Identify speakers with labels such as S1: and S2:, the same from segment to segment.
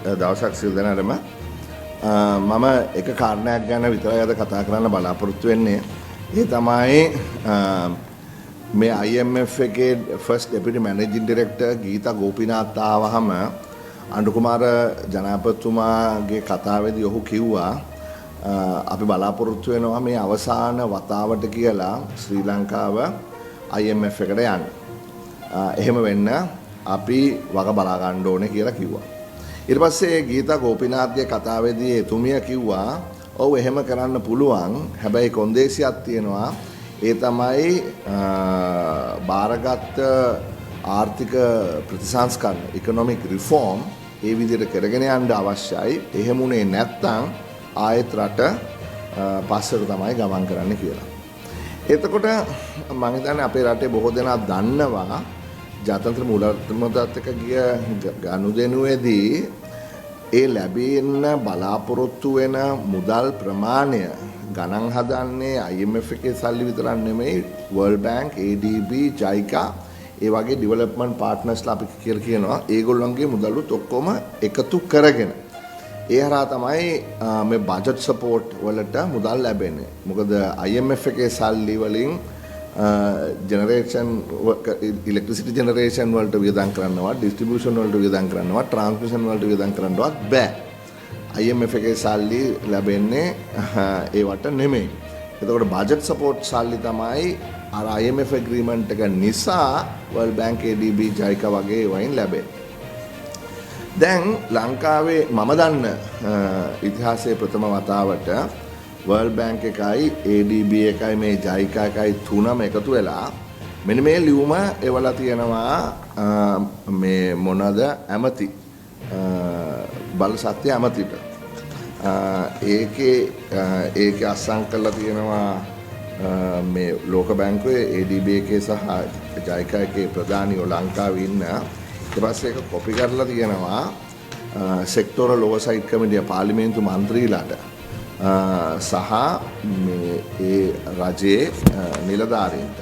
S1: දවසක් සිල් දෙනාටම මම එක කාරණයක් ගැන විතරයි අද කතා කරන්න බලාපොරොත්තු වෙන්නේ. ඒ තමයි මේ IMF එකේ ෆස්ට් ඩෙපියුටි මැනේජින් ඩිරෙක්ටර් ගීතා ගෝපීනාත් ආවහම අනුකුමාර ජනාධිපතිතුමාගේ කතාවේදී ඔහු කිව්වා අපි බලාපොරොත්තු වෙනවා මේ අවසාන වතාවට කියලා ශ්‍රී ලංකාව IMF එකට යන්න. එහෙම වෙන්න අපි වග බලා ගන්න ඕනේ කියලා කිව්වා. ඊට පස්සේ ගීතා ගෝපීනාත්ගේ කතාවේදී එතුමිය කිව්වා ඔව් එහෙම කරන්න පුළුවන්. හැබැයි කොන්දේසියක් තියෙනවා. ඒ තමයි බාරගත් ආර්ථික ප්‍රතිසංස්කරණ ඉකොනොමික් රිෆෝම් ඒ විදිහට කරගෙන යන්න අවශ්‍යයි. එහෙමුනේ නැත්නම් ආයෙත් රට පස්සට තමයි ගමන් කරන්න කියලා. එතකොට මම හිතන්නේ අපේ රටේ බොහෝ දෙනා දන්නවා ජාත්‍යන්තර මූලධනත් එක්ක ගිය ගනුදෙනුවේදී ඒ ලැබෙන්න බලාපොරොත්තු වෙන මුදල් ප්‍රමාණය ගණන් හදන්නේ IMF එකේ සල්ලි විතරක් නෙමෙයි World Bank, ADB, JICA ඒ වගේ ඩෙවලොප්මන්ට් පාර්ට්නර්ස්ලා අපි කියලා කියනවා. ඒගොල්ලන්ගේ මුදලුත් ඔක්කොම එකතු කරගෙන ඒ හරහා තමයි මේ බජට් සපෝට් වලට මුදල් ලැබෙන්නේ. මොකද IMF එකේ සල්ලි වලින් ජෙනරේෂන් ඉලෙක්ට්‍රිසිටි ජෙනරේෂන් වලට වියදම් කරනවා, ඩිස්ට්‍රිබියුෂන් වලට වියදම් කරනවා, ට්‍රාන්ස්මිෂන් වලට වියදම් කරන්නවත් බෑ. IMF එකේ සල්ලි ලැබෙන්නේ ඒවට නෙමෙයි. එතකොට බජට් සපෝට් සල්ලි තමයි අර IMF ඇග්‍රීමන්ට් එක නිසා World Bank, ADB, JICA වගේ වයින් ලැබෙන්නේ. දැන් ලංකාවේ මම දන්න ඉතිහාසයේ ප්‍රථම වතාවට World Bank එකයි ADB එකයි මේ JICA එකයි තුනම එකතු වෙලා මෙන්න මේ ලියුම එවලා තියෙනවා මේ මොනද ඇමති බල සත්‍ය ඇමතිට. ඒකේ අස්සම් කරලා තියෙනවා මේ ලෝක බැංකුවේ ADB එකේ සහ JICA එකේ ප්‍රධානීව ලංකාවේ ඉන්න. ඊට පස්සේ ඒක කොපි කරලා තියෙනවා සෙක්ටෝරල් ඕවර්සයිට් කමිටිය පාර්ලිමේන්තු මන්ත්‍රීලාට සහ මේ ඒ රජයේ නිලධාරීන්ට.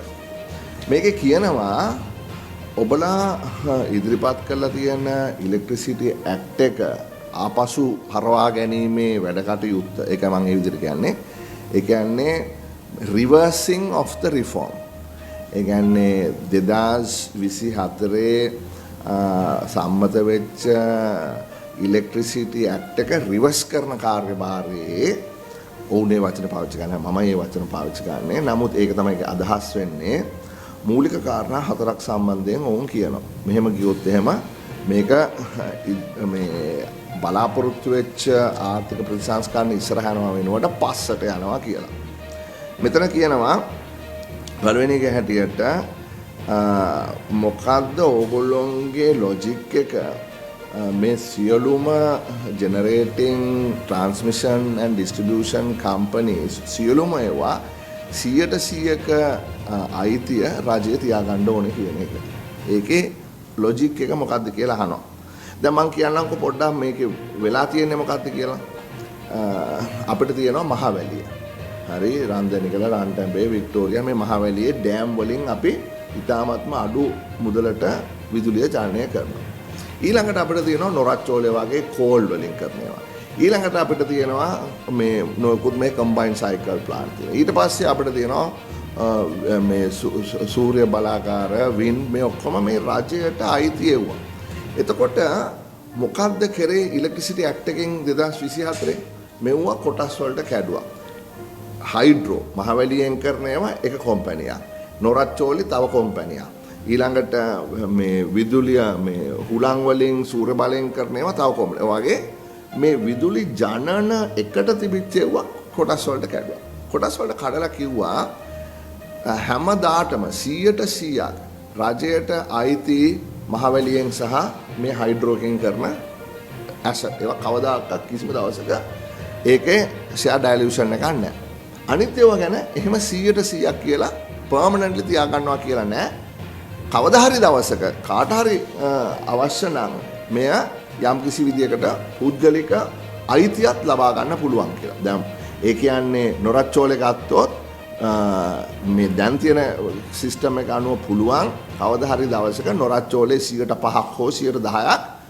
S1: මේකේ කියනවා ඔබලා ඉදිරිපත් කරලා තියෙන ඉලෙක්ට්‍රිසිටි ඇක්ට් එක ආපසු හරවා ගැනීමේ වැඩ කටයුත්ත. ඒක මම ඒ විදිහට කියන්නේ. ඒ කියන්නේ reversing of the reform. ඒ කියන්නේ 2024 සම්මත වෙච්ච ඉලෙක්ට්‍රිසිටි ඇක්ට් එක රිවර්ස් කරන කාර්යභාරයේ ඔවුනේ වචන පාවිච්චි කරනවා. මම මේ වචන පාවිච්චි කරන්නේ. නමුත් ඒක තමයි අදහස් වෙන්නේ. මූලික කාරණා හතරක් සම්බන්ධයෙන් ඔවුන් කියනවා. මෙහෙම ගියොත් එහෙම මේක මේ බලාපොරොත්තු වෙච්ච ආර්ථික ප්‍රතිසංස්කරණ ඉස්සරහ යනවා වෙනුවට පස්සට යනවා කියලා. මෙතන කියනවා පළවෙනි එක හැටියට මොකද්ද ඕගොල්ලොන්ගේ ලොජික් එක මේ සියලුම ජෙනරේටිං ට්‍රාන්ස්මිෂන් ඇන්ඩ් ඩිස්ට්‍රිබියුෂන් කම්පනීස් සියලුම ඒවා 100%ක අයිතිය රජය තියාගන්න ඕනේ කියන එක. ඒකේ ලොජික් එක මොකද්ද කියලා අහනවා. දැන් මම කියන්නම්කො පොඩ්ඩක් මේකේ වෙලා තියෙන්නේ මොකද්ද කියලා. අපිට තියෙනවා මහවැලිය. හරි රන්දනිකල රන්ටැඹේ වික්ටෝරියා මේ මහවැලියේ ඩෑම් වලින් අපි ඉතාමත්ම අඩු මුදලට විදුලිය චාලනය කරනවා. ඊළඟට අපිට තියෙනවා නොරච්චෝලේ වගේ කෝල් වලින් කරනවා. ඊළඟට අපිට තියෙනවා මේ නොකුත් මේ කම්බයින් සයිකල් ප්ලාන්ට් තියෙනවා. ඊට පස්සේ අපිට තියෙනවා මේ සූර්ය බලාගාර වින්ඩ් මේ ඔක්කොම මේ රජයට අයිති ඒවා. එතකොට මොකද්ද කරේ ඉලෙක්ට්‍රිසිටි ඇක්ට් එකෙන් 2024 මෙවුවා කොටස් වලට කැඩුවා. හයිඩ්‍රෝ මහවැලියෙන් කරන ඒවා එක කොම්පැනියක්. නොරච්චෝලි තව කොම්පැනියක්. ඊළඟට මේ විදුලිය මේ හුලං වලින් සූර්ය බලයෙන් කරන ඒවා තව කොම්පැනි. වගේ මේ විදුලි ජනන එකට තිබිච්ච ඒවා කොටස් වලට කැඩුවා. කොටස් වලට කඩලා කිව්වා හැමදාටම 100% රජයට අයිති මහවැලියෙන් සහ මේ හයිඩ්‍රෝකින් කරන ඇසට් ඒවා කවදාකවත් කිසිම දවසක ඒකේ ෂෙයා ඩයිලියුෂන් එකක් නැහැ. අනිත් ඒවා ගැන එහෙම 100% කියලා පර්මනන්ට්ලි තියා ගන්නවා කියලා නෑ. කවදා හරි දවසක කාට හරි අවශ්‍ය නම් මෙය යම් කිසි විදියකට පුද්ගලික අයිතියක් ලබා ගන්න පුළුවන් කියලා. දැන් ඒ කියන්නේ නොරච්චෝලේ ගත්තොත් මේ දැන් තියෙන සිස්ටම් එක අනුව පුළුවන් කවදා හරි දවසක නොරච්චෝලේ 5% හෝ 10%